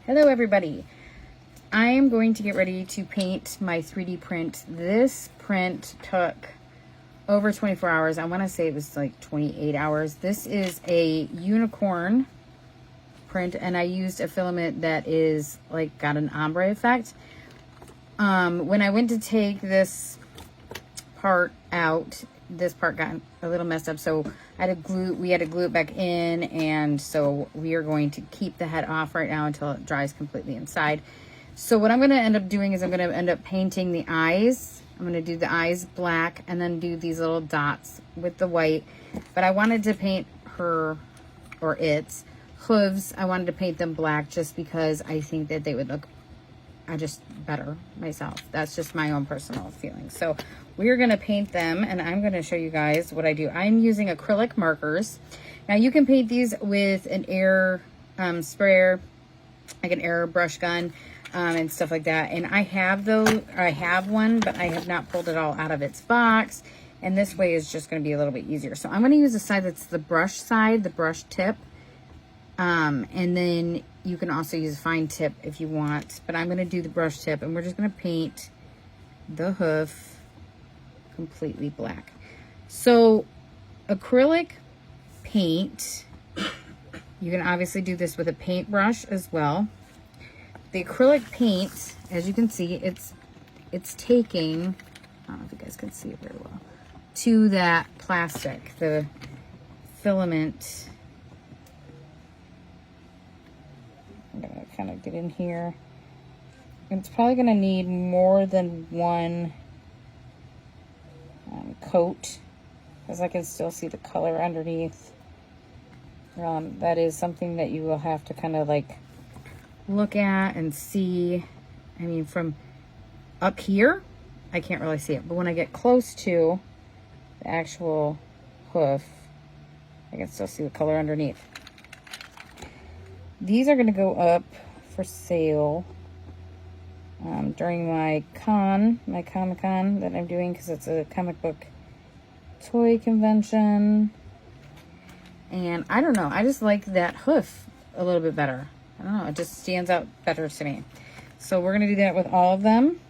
Hello everybody. I am going to get ready to paint my 3D print. This print took over 24 hours. I want to say it was like 28 hours. This is a unicorn print and I used a filament that is like got an ombre effect. When I went to take this part out, this part got a little messed up, so we had to glue it back in, and so we are going to keep the head off right now until it dries completely inside. So what I'm going to end up doing is I'm going to end up painting the eyes. I'm going to do the eyes black and then do these little dots with the white. But I wanted to paint her, or its, hooves. I wanted to paint them black just because I think that they would look just better myself. That's just my own personal feeling. So we're going to paint them, and I'm going to show you guys what I do. I'm using acrylic markers. Now you can paint these with an air sprayer, like an air brush gun, and stuff like that. And I have one, but I have not pulled it all out of its box. And this way is just going to be a little bit easier. So I'm going to use the side that's the brush side, the brush tip. And then you can also use a fine tip if you want, but I'm going to do the brush tip, and we're just going to paint the hoof completely black. So acrylic paint, you can obviously do this with a paintbrush as well. The acrylic paint, as you can see, it's taking, I don't know if you guys can see it very well, to that plastic, the filament. I'm gonna kind of get in here. And it's probably gonna need more than one coat, because I can still see the color underneath. That is something that you will have to kind of like look at and see. I mean, from up here, I can't really see it, but when I get close to the actual hoof, I can still see the color underneath. These are going to go up for sale during my Comic-Con that I'm doing, because it's a comic book toy convention. And I don't know, I just like that hoof a little bit better. I don't know, it just stands out better to me. So we're going to do that with all of them.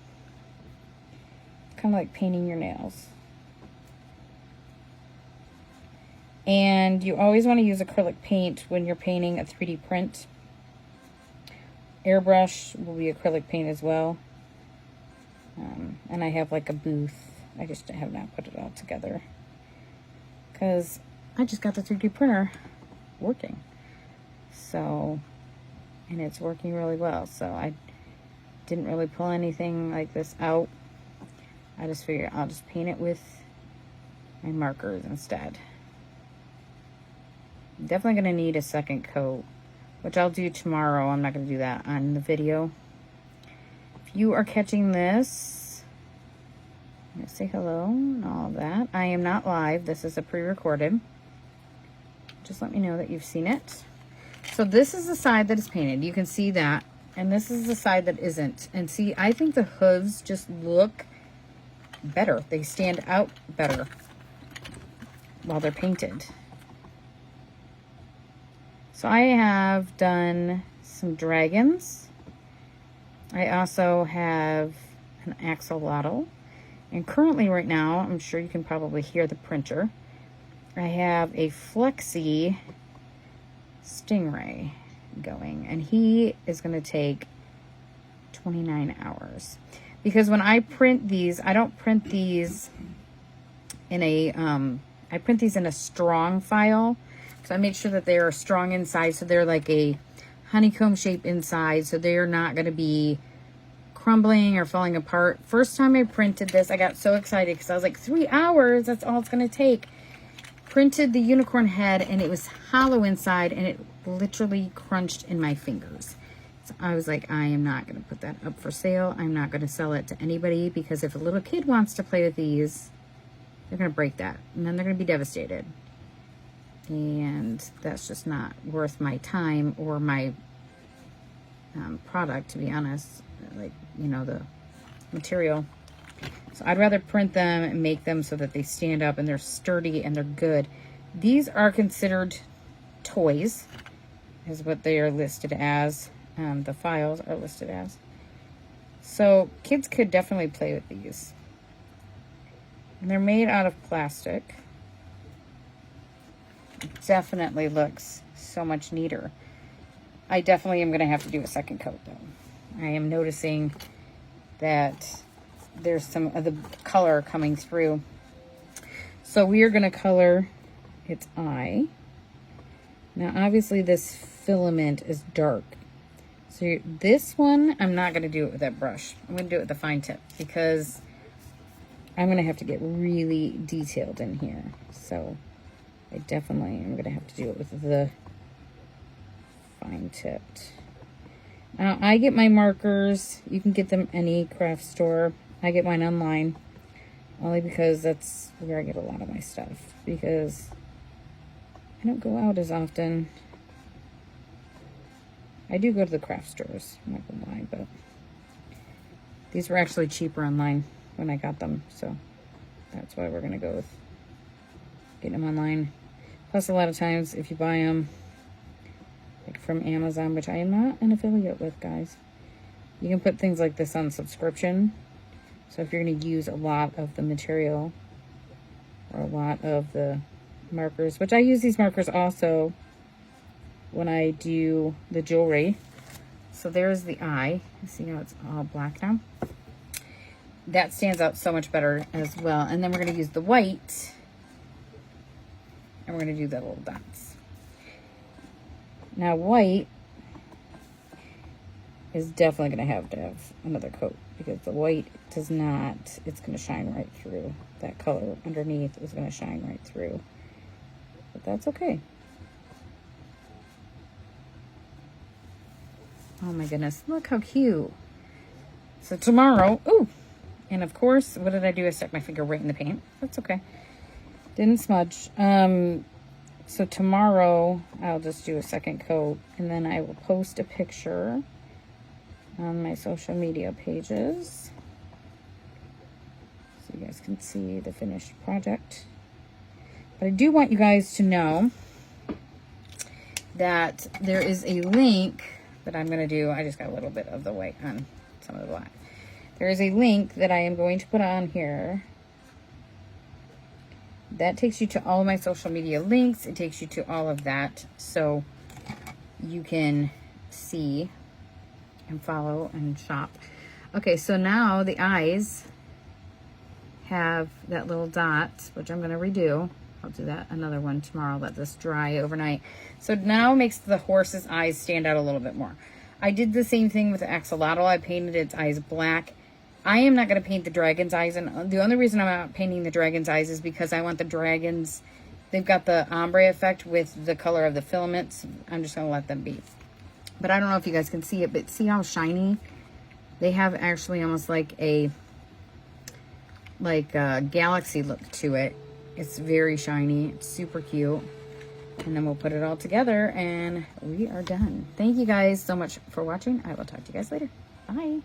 Kind of like painting your nails. And you always want to use acrylic paint when you're painting a 3D print. Airbrush will be acrylic paint as well. And I have like a booth. I just have not put it all together, because I just got the 3D printer working. So, and it's working really well. So I didn't really pull anything like this out. I just figured I'll just paint it with my markers instead. Definitely going to need a second coat, which I'll do tomorrow. I'm not going to do that on the video. If you are catching this, I'm going to say hello and all of that. I am not live. This is a pre-recorded. Just let me know that you've seen it. So this is the side that is painted. You can see that. And this is the side that isn't. And see, I think the hooves just look better. They stand out better while they're painted. So I have done some dragons. I also have an axolotl. And currently right now, I'm sure you can probably hear the printer, I have a flexi stingray going. And he is going to take 29 hours. Because when I print these, I don't print these in a, I print these in a strong file. So I make sure that they are strong inside, so they're like a honeycomb shape inside, so they're not going to be crumbling or falling apart. First time I printed this, I got so excited because I was like, 3 hours, that's all it's going to take. Printed the unicorn head, and it was hollow inside, and it literally crunched in my fingers. So I was like, I am not going to put that up for sale. I'm not going to sell it to anybody, because if a little kid wants to play with these, they're going to break that, and then they're going to be devastated. And that's just not worth my time or my product, to be honest. Like, you know, the material. So I'd rather print them and make them so that they stand up and they're sturdy and they're good. These are considered toys, is what they are listed as. the files are listed as. So kids could definitely play with these. And they're made out of plastic. It definitely looks so much neater. I definitely am going to have to do a second coat though. I am noticing that there's some of the color coming through. So we are going to color its eye. Now obviously this filament is dark. So this one, I'm not going to do it with that brush. I'm going to do it with the fine tip because I'm going to have to get really detailed in here. So I definitely am going to have to do it with the fine tipped. I get my markers. You can get them any craft store. I get mine online only because that's where I get a lot of my stuff because I don't go out as often. I do go to the craft stores, I'm not gonna lie, but these were actually cheaper online when I got them, so that's why we're gonna go with getting them online. Plus, a lot of times, if you buy them like from Amazon, which I am not an affiliate with, guys, you can put things like this on subscription. So if you're gonna use a lot of the material or a lot of the markers, which I use these markers also when I do the jewelry. So there's the eye. You see how it's all black now? That stands out so much better as well. And then we're going to use the white. And we're going to do the little dots. Now white is definitely going to have another coat. Because the white does not, it's going to shine right through. That color underneath is going to shine right through. But that's okay. Oh my goodness, look how cute. So tomorrow, ooh, and of course, what did I do? I stuck my finger right in the paint. That's okay. Didn't smudge. So tomorrow, I'll just do a second coat, and then I will post a picture on my social media pages. So you guys can see the finished project. But I do want you guys to know that there is a link that I'm going to do. I just got a little bit of the white on some of the black. There is a link that I am going to put on here. That takes you to all of my social media links. It takes you to all of that. So you can see and follow and shop. Okay, so now the eyes have that little dot, which I'm going to redo. I'll do that another one tomorrow. Let this dry overnight. So now it makes the horse's eyes stand out a little bit more. I did the same thing with the axolotl. I painted its eyes black. I am not going to paint the dragon's eyes. And the only reason I'm not painting the dragon's eyes is because I want the dragons, they've got the ombre effect with the color of the filaments. I'm just going to let them be. But I don't know if you guys can see it, but see how shiny? They have actually almost like a galaxy look to it. It's very shiny. It's super cute. And then we'll put it all together and we are done. Thank you guys so much for watching. I will talk to you guys later. Bye.